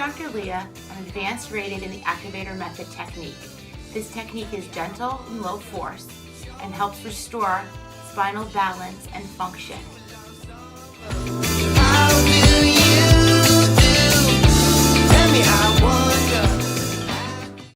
Dr. Leah. I'm advanced rated in the activator method technique. This technique is gentle and low force and helps restore spinal balance and function. How do you